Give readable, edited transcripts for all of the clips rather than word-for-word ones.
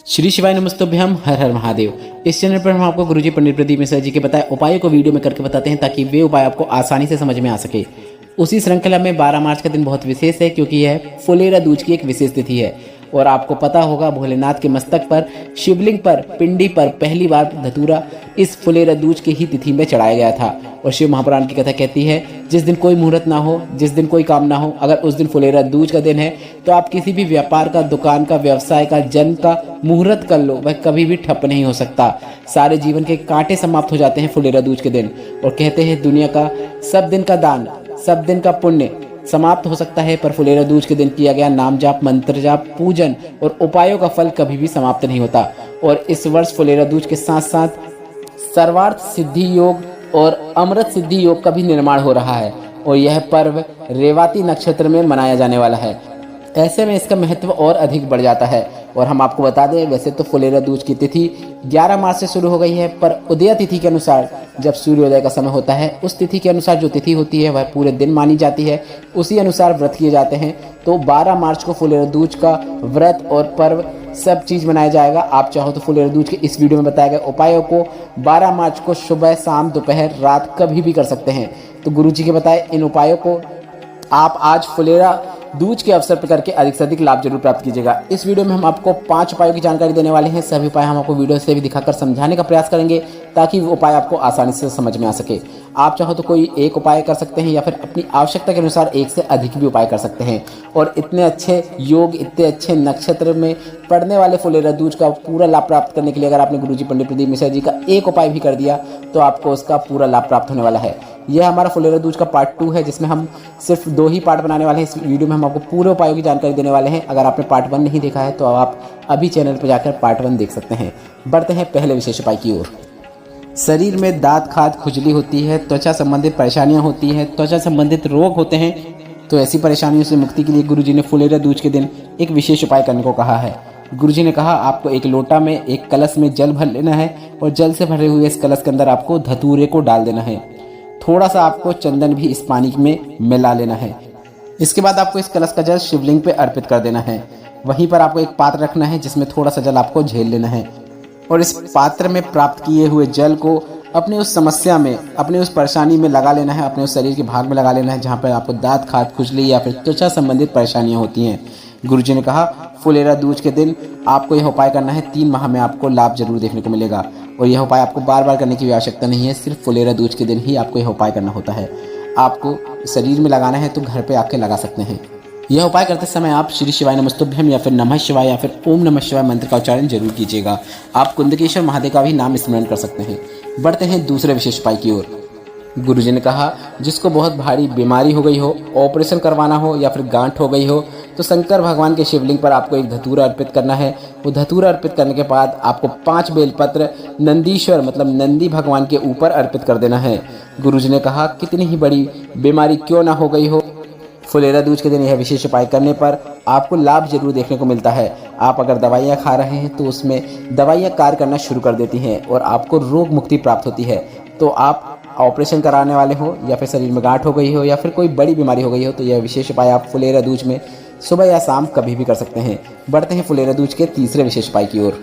श्री शिवाय नमस्तुभ्यम, हर हर महादेव। इस चैनल पर हम आपको गुरुजी पंडित प्रदीप मिश्रा जी के बताए उपायों को वीडियो में करके बताते हैं ताकि वे उपाय आपको आसानी से समझ में आ सके। उसी श्रृंखला में 12 मार्च का दिन बहुत विशेष है क्योंकि यह फुलेरा दूज की एक विशेष तिथि है और आपको पता होगा भोलेनाथ के मस्तक पर, शिवलिंग पर, पिंडी पर पहली बार धतूरा इस फुलेरा दूज की ही तिथि में चढ़ाया गया था। और शिव महापुराण की कथा कहती है जिस दिन कोई मुहूर्त ना हो, जिस दिन कोई काम ना हो, अगर उस दिन फुलेरा दूज का दिन है तो आप किसी भी व्यापार का, दुकान का, व्यवसाय का, जन्म का मुहूर्त कर लो, वह कभी भी ठप नहीं हो सकता। सारे जीवन के कांटे समाप्त हो जाते हैं फुलेरा दूज के दिन। और कहते हैं दुनिया का सब दिन का दान, सब दिन का पुण्य समाप्त हो सकता है, पर फुलेरा दूज के दिन किया गया नाम जाप, मंत्र जाप, पूजन और उपायों का फल कभी भी समाप्त नहीं होता। और इस वर्ष फुलेरा दूज के साथ साथ सर्वार्थ सिद्धि योग और अमृत सिद्धि योग का भी निर्माण हो रहा है और यह पर्व रेवती नक्षत्र में मनाया जाने वाला है। ऐसे में इसका महत्व और अधिक बढ़ जाता है। और हम आपको बता दें, वैसे तो फुलेरा दूज की तिथि 11 मार्च से शुरू हो गई है, पर उदय तिथि के अनुसार जब सूर्योदय का समय होता है उस तिथि के अनुसार जो तिथि होती है वह पूरे दिन मानी जाती है, उसी अनुसार व्रत किए जाते हैं। तो 12 मार्च को फुलेरा दूज का व्रत और पर्व सब चीज़ मनाया जाएगा। आप चाहो तो फुलेरा दूज के इस वीडियो में बताए गए उपायों को 12 मार्च को सुबह, शाम, दोपहर, रात कभी भी कर सकते हैं। तो गुरुजी के बताए इन उपायों को आप आज फुलेरा दूज के अवसर पर करके अधिक से अधिक लाभ जरूर प्राप्त कीजिएगा। इस वीडियो में हम आपको 5 उपायों की जानकारी देने वाले हैं। सभी उपाय हम आपको वीडियो से भी दिखाकर समझाने का प्रयास करेंगे ताकि वो उपाय आपको आसानी से समझ में आ सके। आप चाहो तो कोई एक उपाय कर सकते हैं या फिर अपनी आवश्यकता के अनुसार एक से अधिक भी उपाय कर सकते हैं। और इतने अच्छे योग, इतने अच्छे नक्षत्र में पड़ने वाले फुलेरा दूज का पूरा लाभ प्राप्त करने के लिए अगर आपने गुरुजी पंडित प्रदीप मिश्रा जी का एक उपाय भी कर दिया तो आपको उसका पूरा लाभ प्राप्त होने वाला है। यह हमारा फुलेरा दूज का पार्ट 2 है जिसमें हम सिर्फ 2 ही पार्ट बनाने वाले हैं। इस वीडियो में हम आपको पूरे उपायों की जानकारी देने वाले हैं। अगर आपने पार्ट 1 नहीं देखा है तो आप अभी चैनल पर जाकर पार्ट 1 देख सकते हैं। बढ़ते हैं पहले विशेष उपाय की ओर। शरीर में दांत, खाज, खुजली होती है, त्वचा संबंधित परेशानियां होती हैं, त्वचा संबंधित रोग होते हैं, तो ऐसी परेशानियों से मुक्ति के लिए गुरुजी ने फुलेरा दूज के दिन एक विशेष उपाय करने को कहा है। गुरुजी ने कहा आपको एक लोटा में, एक कलश में जल भर लेना है और जल से भरे हुए इस कलश के अंदर आपको धतूरे को डाल देना है। थोड़ा सा आपको चंदन भी इस पानी में मिला लेना है। इसके बाद आपको इस कलश का जल शिवलिंग पे अर्पित कर देना है। वहीं पर आपको एक पात्र रखना है जिसमें थोड़ा सा जल आपको झेल लेना है और इस पात्र में प्राप्त किए हुए जल को अपनी उस समस्या में, अपनी उस परेशानी में लगा लेना है, अपने उस शरीर के भाग में लगा लेना है जहाँ पर आपको दांत, खाज, खुजली या फिर त्वचा संबंधित परेशानियाँ होती हैं। गुरुजी ने कहा फुलेरा दूज के दिन आपको यह उपाय करना है। 3 माह में आपको लाभ जरूर देखने को मिलेगा और यह उपाय आपको बार बार करने की आवश्यकता नहीं है, सिर्फ फुलेरा दूज के दिन ही आपको यह उपाय करना होता है। आपको शरीर में लगाना है तो घर पे आके लगा सकते हैं। यह उपाय करते समय आप श्री शिवाय नमस्तुभ्यम या फिर नमः शिवाय या फिर ओम नमः शिवाय मंत्र का उच्चारण जरूर कीजिएगा। आप कुंदकेश्वर महादेव का भी नाम स्मरण कर सकते हैं। बढ़ते हैं दूसरे विशेष उपाय की ओर। गुरुजी ने कहा जिसको बहुत भारी बीमारी हो गई हो, ऑपरेशन करवाना हो या फिर गांठ हो गई हो, तो शंकर भगवान के शिवलिंग पर आपको एक धतूरा अर्पित करना है। वो धतूरा अर्पित करने के बाद आपको 5 बेलपत्र नंदीश्वर मतलब नंदी भगवान के ऊपर अर्पित कर देना है। गुरुजी ने कहा कितनी ही बड़ी बीमारी क्यों ना हो गई हो, फुलेरा दूज के दिन यह विशेष उपाय करने पर आपको लाभ जरूर देखने को मिलता है। आप अगर दवाइयाँ खा रहे हैं तो उसमें दवाइयाँ कार्य करना शुरू कर देती हैं और आपको रोग मुक्ति प्राप्त होती है। तो आप ऑपरेशन कराने वाले हो या फिर शरीर में गांठ हो गई हो या फिर कोई बड़ी बीमारी हो गई हो तो यह विशेष उपाय आप फुलेरा दूज में सुबह या शाम कभी भी कर सकते हैं। बढ़ते हैं फुलेरा दूज के तीसरे विशेष उपाय की ओर।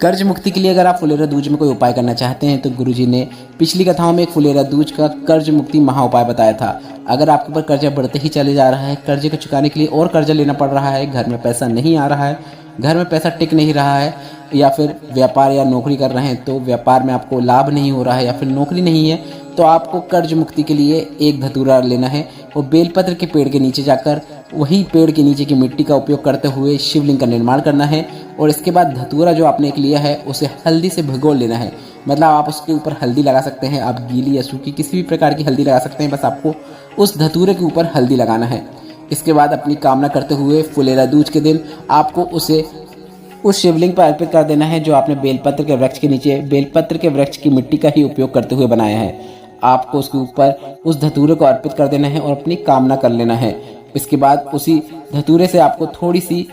कर्ज मुक्ति के लिए अगर आप फुलेरा दूज में कोई उपाय करना चाहते हैं तो गुरुजी ने पिछली कथाओं में एक फुलेरा दूज का कर्ज मुक्ति महा उपाय बताया था। अगर आपके ऊपर कर्जा बढ़ते ही चले जा रहा है, कर्जे को चुकाने के लिए और कर्जा लेना पड़ रहा है, घर में पैसा नहीं आ रहा है, घर में पैसा टिक नहीं रहा है, या फिर व्यापार या नौकरी कर रहे हैं तो व्यापार में आपको लाभ नहीं हो रहा है या फिर नौकरी नहीं है, तो आपको कर्ज मुक्ति के लिए एक धतूरा लेना है और बेलपत्र के पेड़ के नीचे जाकर वही पेड़ के नीचे की मिट्टी का उपयोग करते हुए शिवलिंग का निर्माण करना है। और इसके बाद धतूरा जो आपने एक लिया है उसे हल्दी से भिगो लेना है। मतलब आप उसके ऊपर हल्दी लगा सकते हैं, आप गीली या सूखी किसी भी प्रकार की हल्दी लगा सकते हैं, बस आपको उस धतूरे के ऊपर हल्दी लगाना है। इसके बाद अपनी कामना करते हुए फुलेरा दूज के दिन आपको उसे उस शिवलिंग पर अर्पित कर देना है जो आपने बेलपत्र के वृक्ष के नीचे, बेलपत्र के वृक्ष की मिट्टी का ही उपयोग करते हुए बनाया है। आपको उसके ऊपर उस धतूरे को अर्पित कर देना है और अपनी कामना कर लेना है। इसके बाद उसी धतूरे से आपको थोड़ी सी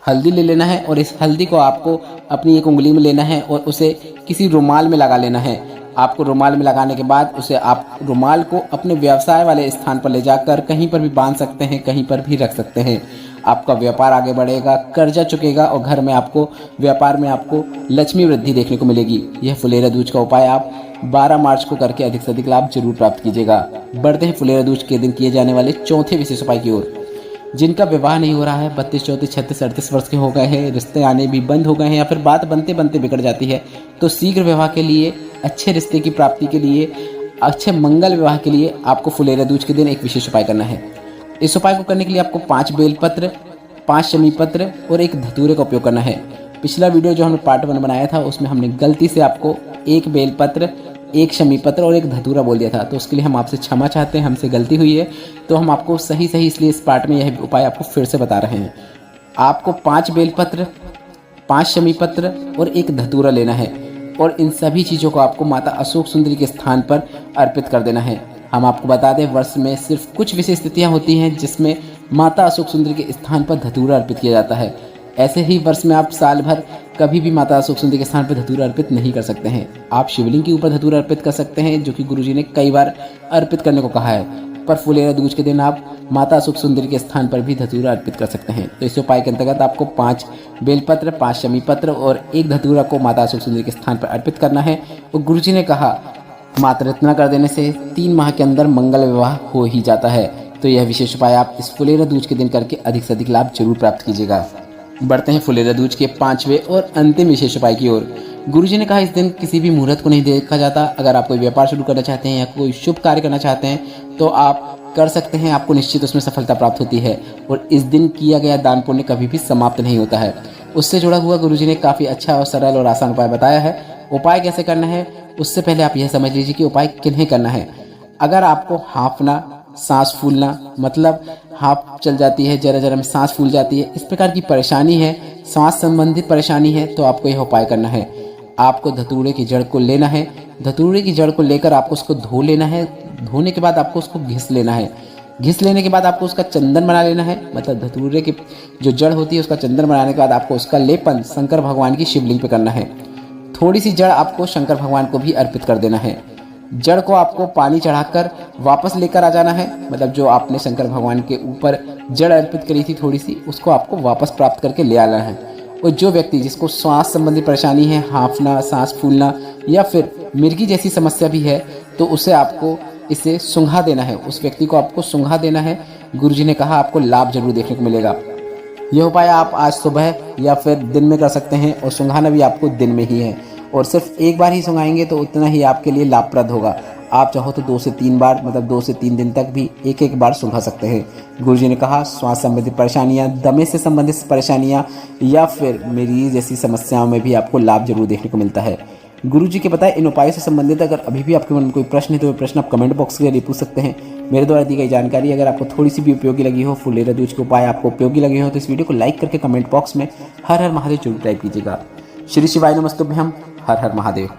हल्दी ले लेना है और इस हल्दी को आपको अपनी एक उंगली में लेना है और उसे किसी रुमाल में लगा लेना है। आपको रुमाल में लगाने के बाद उसे आप रुमाल को अपने व्यवसाय वाले स्थान पर ले जाकर कहीं पर भी बांध सकते हैं, कहीं पर भी रख सकते हैं। आपका व्यापार आगे बढ़ेगा, कर्जा चुकेगा और घर में आपको व्यापार में आपको लक्ष्मी वृद्धि देखने को मिलेगी। यह फुलेरा दूज का उपाय आप 12 मार्च को करके अधिक से अधिक लाभ जरूर प्राप्त कीजिएगा। बढ़ते हैं फुलेरा दूज के दिन किए जाने वाले चौथे विशेष उपाय की ओर। जिनका विवाह नहीं हो रहा है, 32, 34, 36, 38 वर्ष के हो गए हैं, रिश्ते आने भी बंद हो गए हैं या फिर बात बनते बनते बिगड़ जाती है, तो शीघ्र विवाह के लिए, अच्छे रिश्ते की प्राप्ति के लिए, अच्छे मंगल विवाह के लिए आपको फुलेरा दूज के दिन एक विशेष उपाय करना है। इस उपाय को करने के लिए आपको 5 बेलपत्र, 5 शमी पत्र और 1 धतूरे का उपयोग करना है। पिछला वीडियो जो हमने पार्ट 1 बनाया था उसमें हमने गलती से आपको 1 बेलपत्र, 1 शमी पत्र और 1 धतूरा बोल दिया था, तो उसके लिए हम आपसे क्षमा चाहते हैं, हमसे गलती हुई है। तो हम आपको सही इसलिए इस पार्ट में यह उपाय आपको फिर से बता रहे हैं। आपको 5 बेलपत्र, 5 शमी पत्र और 1 धतूरा लेना है और इन सभी चीज़ों को आपको माता अशोक सुंदरी के स्थान पर अर्पित कर देना है। हम आपको बता दें, वर्ष में सिर्फ कुछ विशेष तिथियाँ होती हैं जिसमें माता अशोक सुंदरी के स्थान पर धतूरा अर्पित किया जाता है। ऐसे ही वर्ष में आप साल भर कभी भी माता अशोक सुंदरी के स्थान पर धतूरा अर्पित नहीं कर सकते हैं। आप शिवलिंग के ऊपर धतूरा अर्पित कर सकते हैं, जो कि गुरुजी ने कई बार अर्पित करने को कहा है, पर फुलेरा दूज के दिन आप माता अशोक सुंदरी के स्थान पर भी धतूरा अर्पित कर सकते हैं। तो इस उपाय के अंतर्गत आपको 5 बेलपत्र, 5 शमी पत्र और 1 धतूरा को माता अशोक सुंदरी के स्थान पर अर्पित करना है। और गुरुजी ने कहा, मात्र इतना कर देने से 3 माह के अंदर मंगल विवाह हो ही जाता है। तो यह विशेष उपाय आप इस फुलेरा दूज के दिन करके अधिक से अधिक लाभ जरूर प्राप्त कीजिएगा। बढ़ते हैं फुलेरा दूज के 5वें और अंतिम विशेष उपाय की ओर। गुरुजी ने कहा, इस दिन किसी भी मुहूर्त को नहीं देखा जाता। अगर आप कोई व्यापार शुरू करना चाहते हैं या कोई शुभ कार्य करना चाहते हैं तो आप कर सकते हैं, आपको निश्चित उसमें सफलता प्राप्त होती है। और इस दिन किया गया दान पुण्य कभी भी समाप्त नहीं होता है। उससे जुड़ा हुआ गुरुजी ने काफ़ी अच्छा और सरल और आसान उपाय बताया है। उपाय कैसे करना है उससे पहले आप यह समझ लीजिए कि उपाय किन्हें करना है। अगर आपको हाँफना, सांस फूलना, मतलब हाँफ चल जाती है, जरा जरा में सांस फूल जाती है, इस प्रकार की परेशानी है, सांस संबंधित परेशानी है, तो आपको यह उपाय करना है। आपको धतूरे की जड़ को लेना है। धतूरे की जड़ को लेकर आपको उसको धो लेना है। धोने के बाद आपको उसको घिस लेना है। घिस लेने के बाद आपको उसका चंदन बना लेना है। मतलब धतूरे की जो जड़ होती है उसका चंदन बनाने के बाद आपको उसका लेपन शंकर भगवान की शिवलिंग पे करना है। थोड़ी सी जड़ आपको शंकर भगवान को भी अर्पित कर देना है। जड़ को आपको पानी चढ़ाकर वापस लेकर आ जाना है। मतलब जो आपने शंकर भगवान के ऊपर जड़ अर्पित करी थी थोड़ी सी, उसको आपको वापस प्राप्त करके ले आना है। और जो व्यक्ति जिसको श्वास संबंधी परेशानी है, हाँफना, सांस फूलना या फिर मिर्गी जैसी समस्या भी है, तो उसे आपको इसे सुंघा देना है। उस व्यक्ति को आपको सुंघा देना है। गुरुजी ने कहा आपको लाभ जरूर देखने को मिलेगा। यह उपाय आप आज सुबह या फिर दिन में कर सकते हैं और सुंघाना भी आपको दिन में ही है। और सिर्फ एक बार ही सुंघाएंगे तो उतना ही आपके लिए लाभप्रद होगा। आप चाहो तो 2 से 3 बार, मतलब 2 से 3 दिन तक भी एक बार सुंघा सकते हैं। गुरुजी ने कहा श्वास संबंधित परेशानियां, दमे से संबंधित परेशानियां या फिर मरीज जैसी समस्याओं में भी आपको लाभ जरूर देखने को मिलता है। गुरुजी के बताए इन उपायों से संबंधित अगर अभी भी आपके मन में कोई प्रश्न है तो वह प्रश्न आप कमेंट बॉक्स के जरिए पूछ सकते हैं। मेरे द्वारा दी गई जानकारी अगर आपको थोड़ी सी भी उपयोगी लगी हो, फुलेरा दूज के उपाय आपको उपयोगी लगे हो, तो इस वीडियो को लाइक करके कमेंट बॉक्स में हर हर महादेव जरूर टाइप कीजिएगा। श्री शिवाय नमस्तुभ्यम। हर हर महादेव।